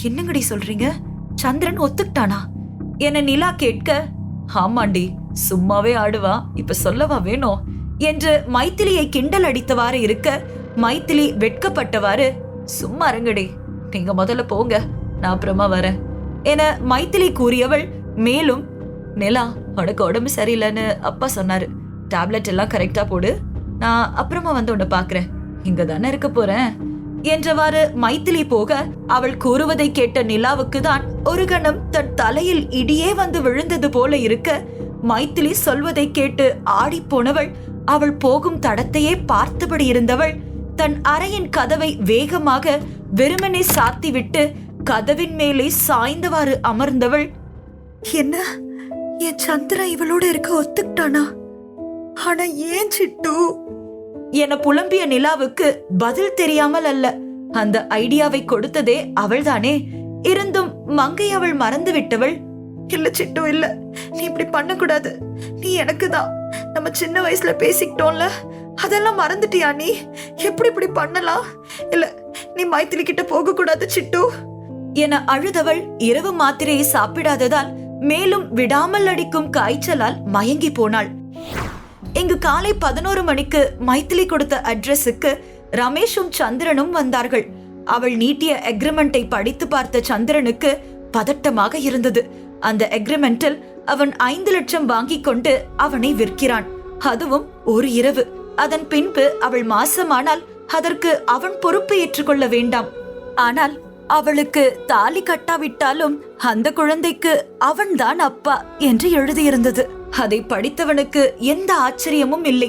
என்னங்கடி சொல்றீங்க? சந்திரன் ஒத்துக்கிட்டானா என நிலா கேட்க, ஆமாண்டி, சும்மாவே ஆடுவா, இப்ப சொல்லவா வேணும் என்று மைத்திலியை கிண்டல் அடித்தவாறு இருக்க, மைத்திலி வெட்கப்பட்டவாறு, சும்மா இருங்கடி, நீங்க முதல்ல போங்க, நான் அப்புறமா வரேன் என மைத்திலி கூறியவள் மேலும், நிலா, உனக்கு உடம்பு சரியில்லைன்னு அப்பா சொன்னாரு, டேப்லெட் எல்லாம் கரெக்டா போடு, நான் அப்புறமா வந்து உன்னை பாக்குறேன், இங்க தானே இருக்க போறேன் என்றவாறு மைத்திலி போக, அவள் கூறுவதை கேட்ட நிலாவுக்கு தான் ஒரு கணம் தன் தலையில் இடியே வந்து விழுந்தது போல இருக்க, மைத்திலி சொல்வதை கேட்டு ஆடி போனவள் அவள் போகும் தடத்தையே பார்த்தபடி இருந்தவள் தன் அறையின் கதவை வேகமாக வெறுமனே சாத்திவிட்டு கதவின் மேலே சாய்ந்தவாறு அமர்ந்தவள், என்ன என் சந்திரா இவளோட இருக்க ஒத்துக்கிட்டானா? ஆனா ஏன் சிட்டு என புலம்பிய நிலாவுக்கு பதில் தெரியாமல் அல்ல, அந்த ஐடியாவை கொடுத்ததே அவள்தானே. இருந்தும் மங்கை அவள் மறந்து விட்டவள், இல்ல சிட்டு, இல்ல, நீ இப்படி பண்ணக்கூடாது, நீ எனக்கு தான், நம்ம சின்ன வயசுல பேசிக்கிட்டோம்ல, அதெல்லாம் மறந்துட்டியா? நீ எப்படி இப்படி பண்ணலாம்? இல்ல, நீ மைத்திலி கிட்ட போக கூடாது சிட்டு என அழுதவள் இரவு மாத்திரையை சாப்பிடாததால் மேலும் விடாமல் அடிக்கும் காய்ச்சலால் மயங்கி போனாள். இங்கு காலை 11 மணிக்கு மைத்திலி கொடுத்த அட்ரஸுக்கு ரமேஷும் சந்திரனும் வந்தார்கள். அவள் நீட்டிய எக்ரிமெண்டை படித்து பார்த்த சந்திரனுக்கு பதட்டமாக இருந்தது. அந்த எக்ரிமெண்டில் அவன் 5 லட்சம் வாங்கி கொண்டு அவனை விற்கிறான், அதுவும் ஒரு இரவு. அதன் பின்பு அவள் மாசமானால் அதற்கு அவன் பொறுப்பு ஏற்றுக்கொள்ள வேண்டாம். ஆனால் அவளுக்கு தாலி கட்டாவிட்டாலும் அந்த குழந்தைக்கு அவன்தான் அப்பா என்று எழுதியிருந்தது. அதை படித்தவனுக்கு எந்த ஆச்சரியமும் இல்லை.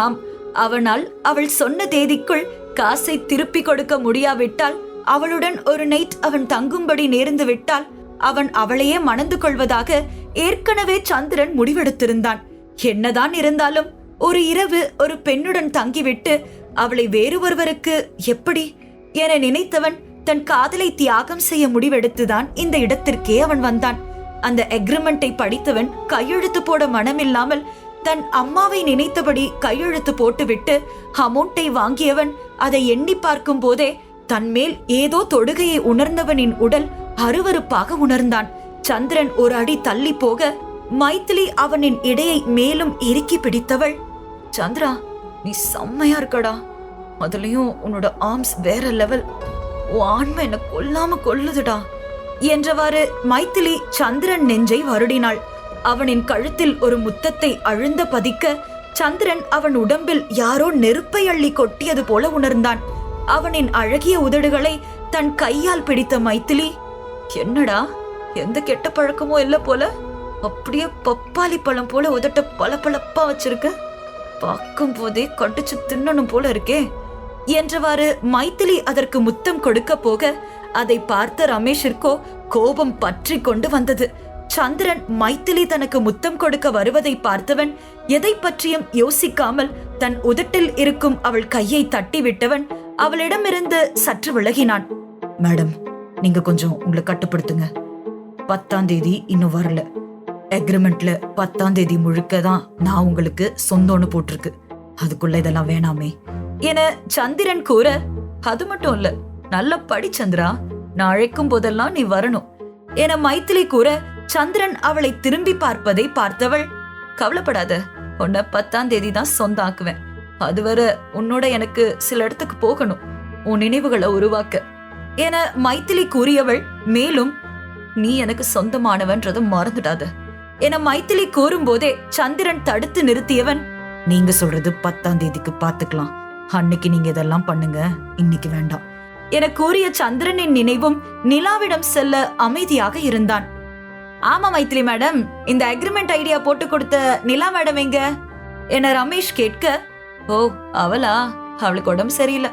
ஆம், அவனால் அவள் சொன்ன தேதிக்குள் காசை திருப்பி கொடுக்க முடியாவிட்டால், அவளுடன் ஒரு நைட் அவன் தங்கும்படி நேர்ந்து விட்டால், அவன் அவளையே மணந்து கொள்வதாக ஏற்கனவே சந்திரன் முடிவெடுத்திருந்தான். என்னதான் இருந்தாலும் ஒரு இரவு ஒரு பெண்ணுடன் தங்கிவிட்டு அவளை வேறு ஒருவருக்கு எப்படி என நினைத்தவன் தன் காதலை தியாகம் செய்ய முடிவெடுத்துதான் இந்த இடத்திற்கே அவன் வந்தான். அந்த எக்ரிமெண்டை படித்தவன் கையெழுத்து போட மனமில்லாமல் தன் அம்மாவை நினைத்தபடி கையெழுத்து போட்டுவிட்டு அமௌண்டை வாங்கியவன் அதை எண்ணி பார்க்கும் போதே தன்மேல் ஏதோ தொடுகையை உணர்ந்தவனின் உடல் அருவருப்பாக உணர்ந்தான். சந்திரன் ஒரு அடி தள்ளி போக மைத்திலி அவனின் இடையை மேலும் இறுக்கி பிடித்தவள், சந்திரா, நீ செம்மையா இருக்கடா, அதுலயும் உன்னோட ஆர்ம்ஸ் வேற லெவல், உன் ஆன்மை என்ன கொல்லாம கொல்லுதுடா என்றவாறு மைத்திலி சந்திரன் நெஞ்சை வருடினாள். அவனின் கழுத்தில் ஒரு முத்தத்தை அழுந்த பதிக்க சந்திரன் அவன் உடம்பில் யாரோ நெருப்பை அள்ளி கொட்டியது போல உணர்ந்தான். அவனின் அழகிய உதடுகளை தன் கையால் பிடித்த மைத்திலி, என்னடா, எந்த கெட்ட பழக்கமோ இல்ல போல, அப்படியே பப்பாளி பழம் போல உதட்ட பளபளப்பா வச்சிருக்க, பார்க்கும் போதே கடிச்சு தின்னணும் போல இருக்கே என்றவாறு மைத்திலி அதற்கு முத்தம் கொடுக்க போக அதை பார்த்த ரமேஷிற்கோ கோபம் பற்றி கொண்டு வந்தது. சந்திரன் மைத்திலி தனக்கு முத்தம் கொடுக்க வருவதை பார்த்தவன் எதை பற்றியும் யோசிக்காமல் தன் உதட்டில் இருக்கும் அவள் கையை தட்டி விட்டவன் அவளிடமிருந்து சற்று விலகினான். மேடம், நீங்க கொஞ்சம் உங்களை கட்டுப்படுத்துங்க, 10ஆம் தேதி இன்னும் வரல, எக்ரிமெண்ட்ல 10ஆம் தேதி முழுக்க தான் நான் உங்களுக்கு சொந்தம்னு போட்டிருக்கு, அதுக்குள்ள இதெல்லாம் வேணாமே என சந்திரன் கூற, அது மட்டும் இல்ல, நல்ல படி சந்திரா, நான் அழைக்கும் போதெல்லாம் நீ வரணும் என மைத்திலி கூற சந்திரன் அவளை திரும்பி பார்ப்பதை பார்த்தவள், கவலைப்படாத, உன்னை 10ஆம் தேதி தான் சொந்தம் ஆக்குவேன், அதுவரை உன்னோட எனக்கு சில இடத்துக்கு போகணும், உன் நினைவுகளை உருவாக்க என மைத்திலி கூறியவள் மேலும், நீ எனக்கு சொந்தமானவன்றதை மறந்துடாத என மைத்திலி கூறும் போதே சந்திரன் தடுத்து நிறுத்தியவன், நீங்க சொல்றது 10ஆம் தேதிக்கு பாத்துக்கலாம், அன்னைக்கு நீங்க இதெல்லாம் பண்ணுங்க, இன்னைக்கு வேண்டாம் என கூறிய சந்திரனின் நினைவும் நிலாவிடம் செல்ல அமைதியாக இருந்தான். ஆமா மைத்திலி மேடம், இந்த அக்ரிமெண்ட் ஐடியா போட்டு கொடுத்த நிலா மேடம் எங்க என ரமேஷ் கேட்க, ஓ அவளா, அவளுக்கு உடம்பு சரியில்லை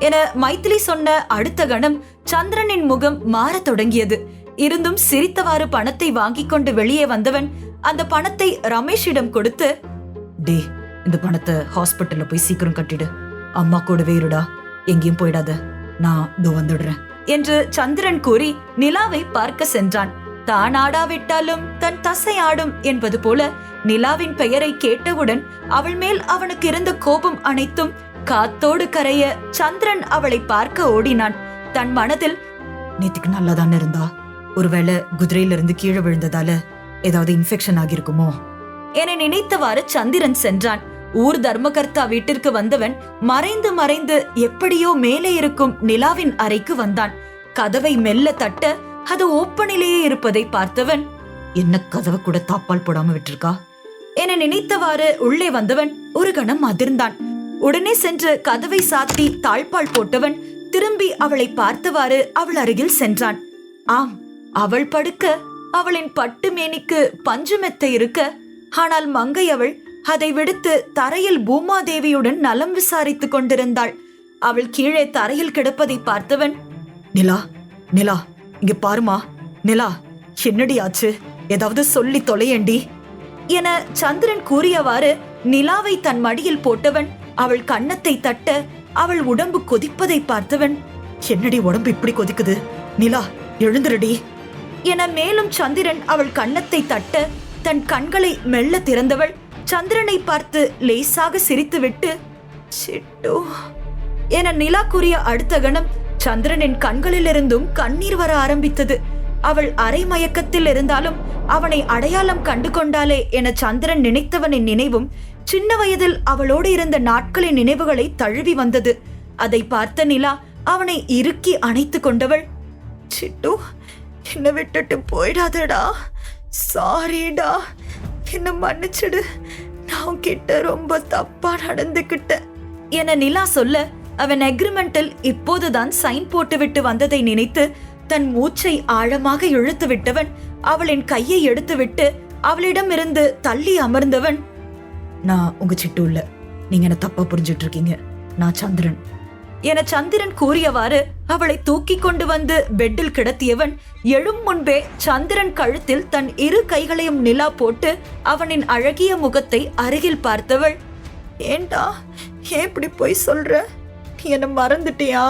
என மைத்திலி சொன்ன அடுத்த கணம் சந்திரனின் முகம் மாற தொடங்கியது. இருந்தும் சிரித்தவாறு பணத்தை வாங்கி கொண்டு வெளியே வந்தவன் அந்த பணத்தை ரமேஷிடம் கொடுத்து, டே, இந்த பணத்தை ஹாஸ்பிட்டல்ல போய் சீக்கிரம் கட்டிடு, அம்மா கூடவே இருடா, எங்கேயும் போயிடாத, நான் இதோ வந்துடுறேன் என்று சந்திரன் கூறி நிலாவை பார்க்க சென்றான். தான் ஆடாவிட்டாலும் தன் தசை ஆடும் என்பது போல நிலாவின் பெயரை கேட்டவுடன் அவள் மேல் அவனுக்கு இருந்த கோபம் அனைத்தும் காத்தோடு கரைய சந்திரன் அவளை பார்க்க ஓடினான். தன் மனதில், நேத்துக்கு நல்லாதான் இருந்தா, ஒருவேளை குதிரையில இருந்து கீழே விழுந்ததால ஏதாவது இன்ஃபெக்ஷன் ஆகிருக்குமோ என நினைத்தவாறு சந்திரன் சென்றான். ஊர் தர்மகர்த்தா வீட்டிற்கு வந்தவன் மறைந்து மறைந்து எப்படியோ மேலே இருக்கும் நிலாவின் அறைக்கு வந்தான். கதவை மெல்ல தட்ட அது ஓப்பனிலேயே இருப்பதை பார்த்தவன், என்ன கதவை கூட தாப்பால் போடாம விட்டிருக்கா என நினைத்தவாறு உள்ளே வந்தவன் ஒரு கணம் அதிர்ந்தான். உடனே சென்று கதவை சாத்தி தாழ்பால் போட்டவன் திரும்பி அவளை பார்த்தவாறு அவள் அருகில் சென்றான். ஆம், அவள் படுக்க அவளின் பட்டு மேனிக்கு பஞ்சு மெத்தை இருக்க, ஆனால் மங்கை அவள் அதை விடுத்து தரையில் பூமாதேவியுடன் நலம் விசாரித்துக் கொண்டிருந்தாள். அவள் கீழே தரையில் கிடப்பதை பார்த்தவன், நிலா நிலா இங்க பாருமா, நிலா என்னடி ஆச்சு, ஏதாவது சொல்லி தொலையண்டி என சந்திரன் கூறியவாறு நிலாவை தன் மடியில் போட்டவன் அவள் கன்னத்தை தட்ட அவள் உடம்பு கொதிப்பதை பார்த்தவன், என்னடி உடம்பு இப்படி கொதிக்குது, நிலா எழுந்திரடி என மேலும் சந்திரன் அவள் கன்னத்தை தட்ட தன் கண்களை மெல்ல திறந்தவள் சந்திரனை பார்த்து லேசாக சிரித்துவிட்டு சிட்டு என நிலா கூறிய அடுத்த கணம் சந்திரனின் கண்களிலிருந்தும் கண்ணீர் வர ஆரம்பித்தது. அவள் அரை மயக்கத்தில் இருந்தாலும் அவனை அடையாளம் கண்டு கொண்டாலே என சந்திரன் நினைத்தவனின் நினைவும் சின்ன வயதில் அவளோடு இருந்த நாட்களின் நினைவுகளை தழுவி வந்தது. அதை பார்த்த நிலா அவனை இறுக்கி அணைத்து கொண்டவள், சிட்டு என்ன விட்டுட்டு போயிடாதடா, சாரிடா, என்ன மன்னிச்சிடு, நான் கிட்ட ரொம்ப தப்பா நடந்துகிட்டேன் என நிலா சொல்ல அவன் அக்ரிமெண்டில் இப்போதுதான் சைன் போட்டுவிட்டு வந்ததை நினைத்து தன் மூச்சை ஆழமாக இழுத்து விட்டவன் அவளின் கையை எடுத்துவிட்டு அவளிடம் இருந்து தள்ளி அமர்ந்தவன், நான் உங்க சிட்டு இல்ல, நீங்க என்ன தப்பா புரிஞ்சிட்டு இருக்கீங்க, நான் சந்திரன் என சந்திரன் கூறியவாறு அவளை தூக்கி கொண்டு வந்து பெட்டில் கிடத்தியவன் எழும் முன்பே சந்திரன் கழுத்தில் தன் இரு கைகளையும் நிலா போட்டு அவனின் அழகிய முகத்தை அருகில் பார்த்தவள், ஏண்டா ஏன் இப்படி போய் சொல்ற, என்ன மறந்துட்டியா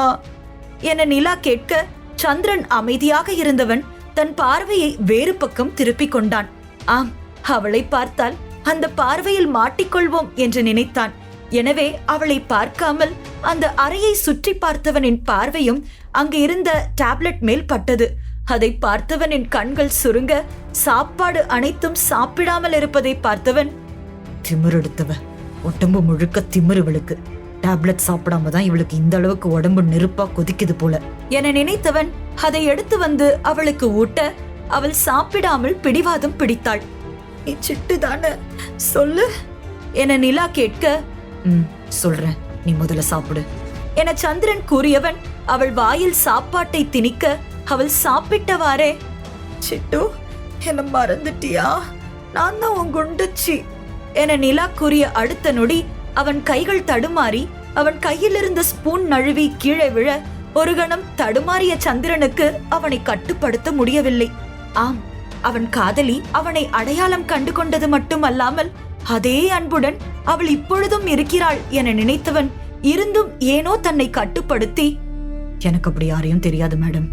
என நிலா கேட்க சந்திரன் அமைதியாக இருந்தவன் தன் பார்வையை வேறு பக்கம் திருப்பிக் கொண்டான். ஆம், அவளை பார்த்தால் அந்த பார்வையில் மாட்டிக்கொள்வோம் என்று நினைத்தான். எனவே அவளை பார்க்காமல் அந்த அறையை சுற்றி பார்த்தவனின் பார்வையும் அங்கு இருந்த டேப்லெட் மேல் பட்டது. அதை பார்த்தவனின் கண்கள் சுருங்க சாப்பாடு அனைத்தும் சாப்பிடாமல் இருப்பதை பார்த்தவன், திமிரெடுத்தவ, உடம்பு முழுக்க திமிருவளுக்கு, டேப்லெட் சாப்பிடாம தான் இவளுக்கு இந்த அளவுக்கு உடம்பு நெருப்பா கொதிக்குது போல என நினைத்தவன் அதை எடுத்து வந்து அவளுக்கு ஊட்ட அவள் சாப்பிடாமல் பிடிவாதம் பிடித்தாள். நீ சிட்டு தானே, சொல்லு என நிலா கேட்க, சொல்றேன், நீ முதல்ல சாப்பிடு என சந்திரன் கூறியவன் அவள் வாயில் சாப்பாட்டை திணிக்க அவள் சாப்பிட்டவாறே, சிட்டு என்ன மறந்துட்டியா, நான் தான் உன் குண்டுச்சி என நிலா கூறிய அடுத்த நொடி அவன் கைகள் தடுமாறி அவன் கையில் இருந்த ஸ்பூன் நழுவி கீழே விழ ஒரு கணம் தடுமாறிய சந்திரனுக்கு அவனை கட்டுப்படுத்த முடியவில்லை. ஆம், அவன் காதலி அவனை அடையாளம் கண்டு கொண்டது மட்டுமல்லாமல் அதே அன்புடன் அவள் இப்பொழுதும் இருக்கிறாள் என நினைத்தவன் இருந்தும் ஏனோ தன்னை கட்டுப்படுத்தி, எனக்கு அப்படி யாரையும் தெரியாது மேடம்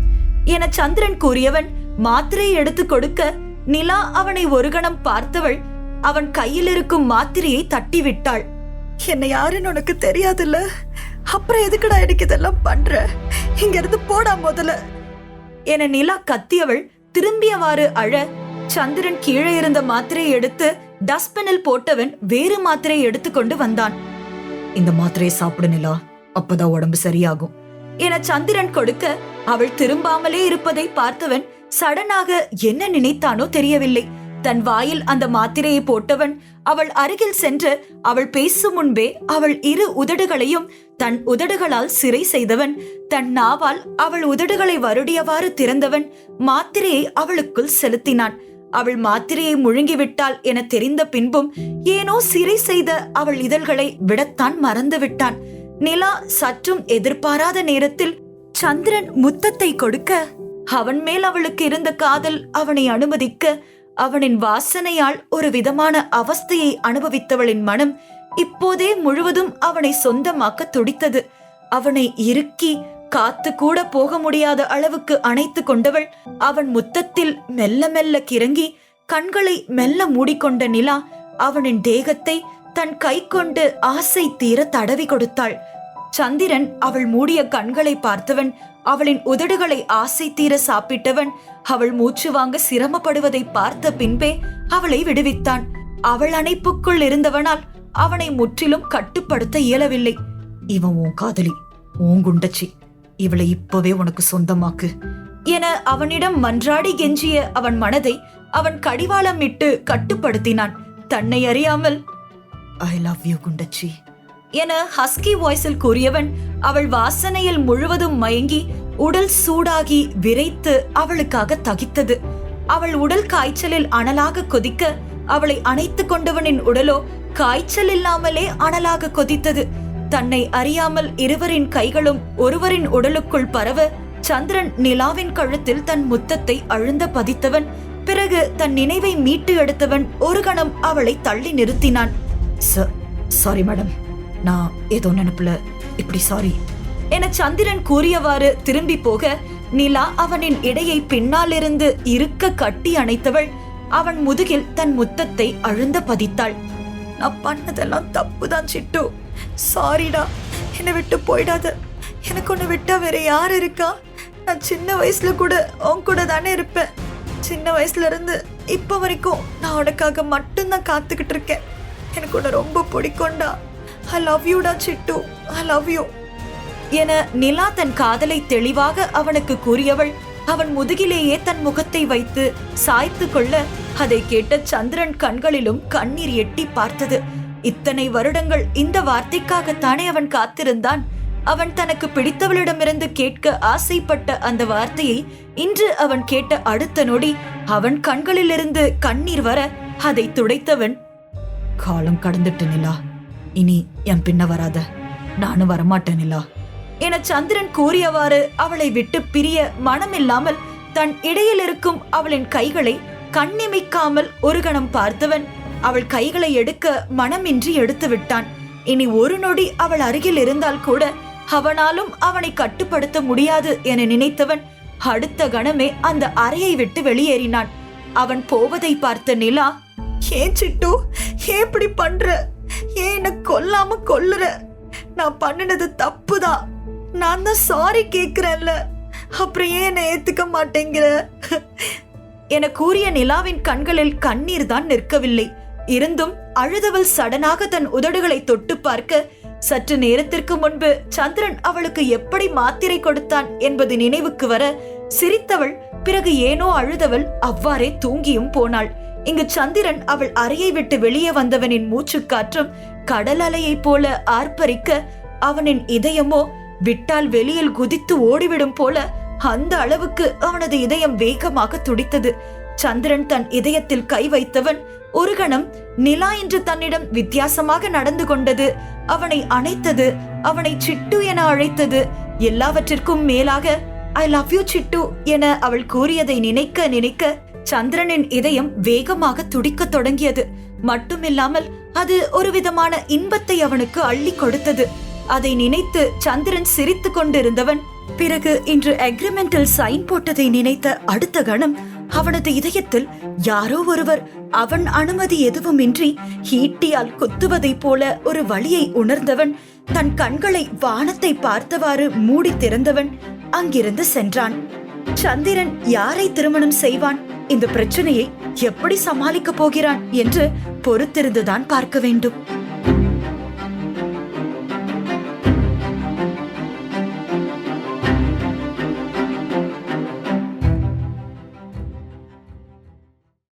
என சந்திரன் கூறியவன் மாத்திரையை எடுத்து கொடுக்க நிலா அவனை ஒரு கணம் பார்த்தவள் அவன் கையில் இருக்கும் மாத்திரையை தட்டி விட்டாள். என்ன யாருன்னு உனக்கு தெரியாதுல்ல, அப்புறம் எதுக்குடா எனக்கு இதெல்லாம் பண்ற, இங்க இருந்து போடா முதல்ல என நிலா கத்தியவள் திரும்பியவாறு அழ சந்திரன் கீழே இருந்த மாத்திரையை எடுத்து டஸ்ட்பினில் போட்டவன் வேறு மாத்திரையை எடுத்துக்கொண்டு வந்தான். இந்த மாத்திரையை சாப்பிடு நிலா, அப்பதான் உடம்பு சரியாகும் என சந்திரன் கொடுக்க அவள் திரும்பாமலே இருப்பதை பார்த்தவன் சடனாக என்ன நினைத்தானோ தெரியவில்லை. தன் வாயில் அந்த மாத்திரையை போட்டவன் அவள் அருகில் சென்று அவள் பேசும் முன்பே அவள் இரு உதடுகளையும் தன் உதடுகளால் சிறை செய்தவன் தன் நாவால் அவள் உதடுகளை வருடியவாறு திறந்தவன் மாத்திரையை அவளுக்குள் செலுத்தினான். அவள் மாத்திரையை முழுங்கிவிட்டாள் என தெரிந்த பின்பும் ஏனோ சிறை செய்த அவள் இதழ்களை விடத்தான் மறந்துவிட்டான். நிலா சற்றும் எதிர்பாராத நேரத்தில் சந்திரன் முத்தத்தை கொடுக்க அவன் மேல் அவளுக்கு இருந்த காதல் அவனை அனுமதிக்க அவனின் வாசனையால் ஒரு விதமான அவஸ்தையை அனுபவித்தவளின் மனம் இப்போதே முழுவதும் அவனை சொந்தமாக்க துடித்தது. அவனை இறுக்கி காத்து கூட போக முடியாத அளவுக்கு அணைத்து கொண்டவள் அவன் முத்தத்தில் மெல்ல மெல்ல கிறங்கி கண்களை மெல்ல மூடிக்கொண்ட நிலா அவனின் தேகத்தை தன் கை கொண்டு ஆசை தீர தடவி கொடுத்தாள். சந்திரன் அவள் மூடிய கண்களை பார்த்தவன், அவளின் உதடுகளை ஆசை தீர சாப்பிட்டவன், அவள் மூச்சு வாங்க சிரமப்படுவதை பார்த்த பின்பே அவளை விடுவித்தான். அவள் அணைப்புக்குள் இருந்தவனால் அவனை முற்றிலும் கட்டுப்படுத்த இயலவில்லை. இவன் உன் காதலி, உன் குண்டச்சி, இவளை இப்பவே உனக்கு சொந்தமாக்கு என அவனிடம் மன்றாடி கெஞ்சிய அவன் மனதை அவன் கடிவாளம் இட்டு கட்டுப்படுத்தினான். தன்னை அறியாமல் ஐ லவ் யூ குண்டச்சி என ஹஸ்கி வாய்ஸில் கூறியவன் அவள் வாசனையில் முழுவதும் மயங்கி உடல் சூடாகி விரைத்து அவளுக்காக தகித்தது. அவள் உடல் காய்ச்சலில் அனலாக கொதிக்க அவளை அணைத்து கொண்டவனின் உடலோ காய்ச்சல் இல்லாமலே அனலாக கொதித்தது. தன்னை அறியாமல் இருவரின் கைகளும் ஒருவரின் உடலுக்குள் பரவ சந்திரன் நிலாவின் கழுத்தில் தன் முத்தத்தை அழுந்த பதித்தவன். பிறகு தன் நினைவை மீட்டு எடுத்தவன் ஒரு கணம் அவளை தள்ளி நிறுத்தினான். சாரி மேடம், நான் ஏதோ நினைப்புல இப்படி சாரி என சந்திரன் கூறியவாறு திரும்பி போக நிலா அவனின் இடையை பின்னாலிருந்து இருக்க கட்டி அணைத்தவள் அவன் முதுகில் தன் முத்தத்தை அழுந்த பதித்தாள். நான் பண்ணதெல்லாம் தப்புதான் சிட்டு, சாரிடா, என்னை விட்டு போயிடாத. எனக்கு ஒன்னு விட்டா வேற யார் இருக்கா? நான் சின்ன வயசுல கூட உன் கூட தானே இருப்பேன். சின்ன வயசுல இருந்து இப்ப வரைக்கும் நான் உனக்காக மட்டும்தான் காத்துக்கிட்டு இருக்கேன். எனக்கு உன்னை ரொம்ப பிடிக்கும்டா. ஐ லவ் யூடா சிட்டு, ஐ லவ் யூ என நிலா தன் காதலை தெளிவாக அவனுக்கு கூறியவள் அவன் முதுகிலேயே தன் முகத்தை வைத்து சாய்த்து கொள்ள அதை கேட்ட சந்திரன் கண்களிலும் கண்ணீர் எட்டி பார்த்தது. இத்தனை வருடங்கள் இந்த வார்த்தைக்காகத்தானே அவன் காத்திருந்தான். அவன் தனக்கு பிடித்தவளிடமிருந்து கேட்க ஆசைப்பட்ட அந்த வார்த்தையை இன்று அவன் கேட்ட அடுத்த நொடி அவன் கண்களிலிருந்து கண்ணீர் வர அதை துடைத்தவன், காலம் கடந்துட்டு நிலா, இனி என் பின்ன வராத, நானும் வரமாட்டேன் நிலா என சந்திரன் கூறியவாறு அவளை விட்டு பிரிய மனமில்லாமல் தன் இடையில் இருக்கும் அவளின் கைகளை கண்ணிமைக்காமல் ஒரு கணம் பார்த்தவன் அவள் கைகளை எடுக்க மனமின்றி எடுத்து விட்டான். இனி ஒரு நொடி அவள் அருகில் இருந்தால் கூட அவனாலும் அவனை கட்டுப்படுத்த முடியாது என நினைத்தவன் அடுத்த கணமே அந்த அறையை விட்டு வெளியேறினான். அவன் போவதை பார்த்த நிலா, ஏன் சிட்டு, ஏன் இப்படி பண்ற? ஏன் என்ன கொல்லாம கொல்லுற? நான் பண்ணினது தப்புதான், நான் தான் சாரி கேக்குறேன்ல, அப்புறம் ஏன் என்ன ஏத்துக்க மாட்டேங்கிற என கூறிய நிலாவின் கண்களில் கண்ணீர் தான் நிற்கவில்லை. இருந்தும் அழுதவள் சடனாக தன் உதடுகளை தொட்டு பார்க்க சற்று நேரத்திற்கு முன்பு சந்திரன் அவளுக்கு எப்படி மாத்திரை கொடுத்தான் என்பது நினைவுக்கு வர சிரித்தவள் பிறகு ஏனோ அழுதவள் அவ்வாறே தூங்கியும் போனாள். இங்கு சந்திரன் அவள் அறையை விட்டு வெளியே வந்தவனின் மூச்சுக்காற்றும் கடல் அலையை போல ஆர்ப்பரிக்க அவனின் இதயமோ விட்டால் வெளியில் குதித்து ஓடிவிடும் போல அந்த அளவுக்கு அவனது இதயம் வேகமாக துடித்தது. சந்திரன் தன் இதயத்தில் கை வைத்தவன் ஒரு கணம் நிலா என்று தன்னிடம் வித்தியாசமாக நடந்து கொண்டது, அவனை அணைத்தது, அவனை சிட்டு என அழைத்தது, எல்லாவற்றிற்கும் மேலாக ஐ லவ் யூ சிட்டு என அவள் கூறியதை நினைக்க நினைக்க சந்திரனின் இதயம் வேகமாக துடிக்க தொடங்கியது. மட்டுமில்லாமல் அது ஒரு விதமான இன்பத்தை அவனுக்கு அள்ளி கொடுத்தது. அதை நினைத்து சந்திரன் சிரித்து கொண்டிருந்தவன் பிறகு இன்று அக்ரிமெண்டில் சைன் போட்டதை நினைத்த அடுத்த கணம் அவனது இதயத்தில் யாரோ ஒருவர் அவன் அனுமதி எதுவுமின்றி ஈட்டியால் குத்துவதை போல ஒரு வலியை உணர்ந்தவன் தன் கண்களை வானத்தை பார்த்தவாறு மூடி திறந்தவன் அங்கிருந்து சென்றான். சந்திரன் யாரை திருமணம் செய்வான், இந்த பிரச்சனையை எப்படி சமாளிக்க போகிறான் என்று பொறுத்திருந்துதான் பார்க்க வேண்டும்.